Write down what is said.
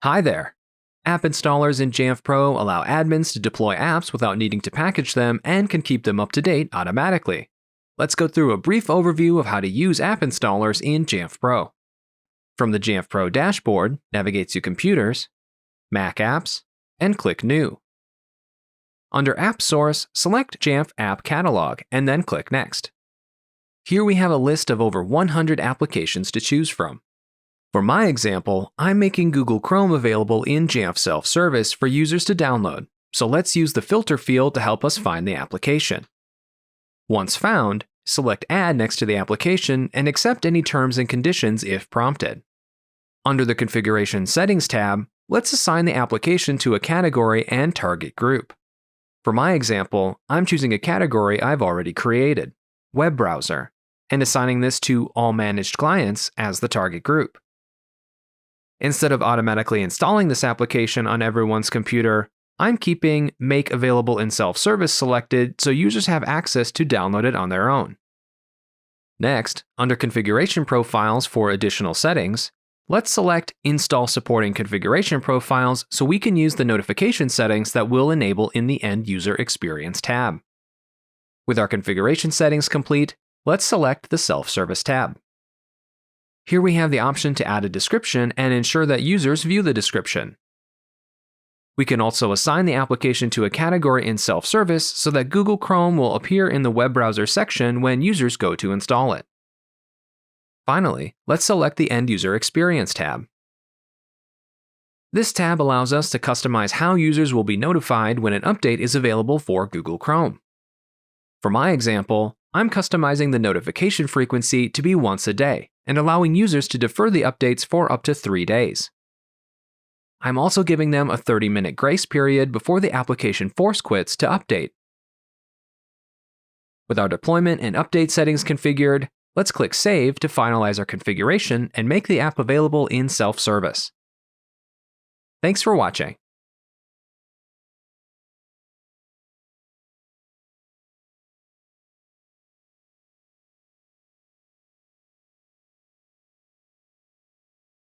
Hi there! App installers in Jamf Pro allow admins to deploy apps without needing to package them and can keep them up to date automatically. Let's go through a brief overview of how to use app installers in Jamf Pro. From the Jamf Pro dashboard, navigate to Computers, Mac Apps, and click New. Under App Source, select Jamf App Catalog and then click Next. Here we have a list of over 100 applications to choose from. For my example, I'm making Google Chrome available in Jamf Self-Service for users to download, so let's use the filter field to help us find the application. Once found, select Add next to the application and accept any terms and conditions if prompted. Under the Configuration Settings tab, let's assign the application to a category and target group. For my example, I'm choosing a category I've already created, Web Browser, and assigning this to All Managed Clients as the target group. Instead of automatically installing this application on everyone's computer, I'm keeping Make Available in Self-Service selected so users have access to download it on their own. Next, under Configuration Profiles for additional settings, let's select Install Supporting Configuration Profiles so we can use the notification settings that we'll enable in the End User Experience tab. With our configuration settings complete, let's select the Self-Service tab. Here we have the option to add a description and ensure that users view the description. We can also assign the application to a category in Self-Service so that Google Chrome will appear in the web browser section when users go to install it. Finally, let's select the End User Experience tab. This tab allows us to customize how users will be notified when an update is available for Google Chrome. For my example, I'm customizing the notification frequency to be once a day and allowing users to defer the updates for up to 3 days. I'm also giving them a 30-minute grace period before the application force quits to update. With our deployment and update settings configured, let's click Save to finalize our configuration and make the app available in self-service. Thanks for watching.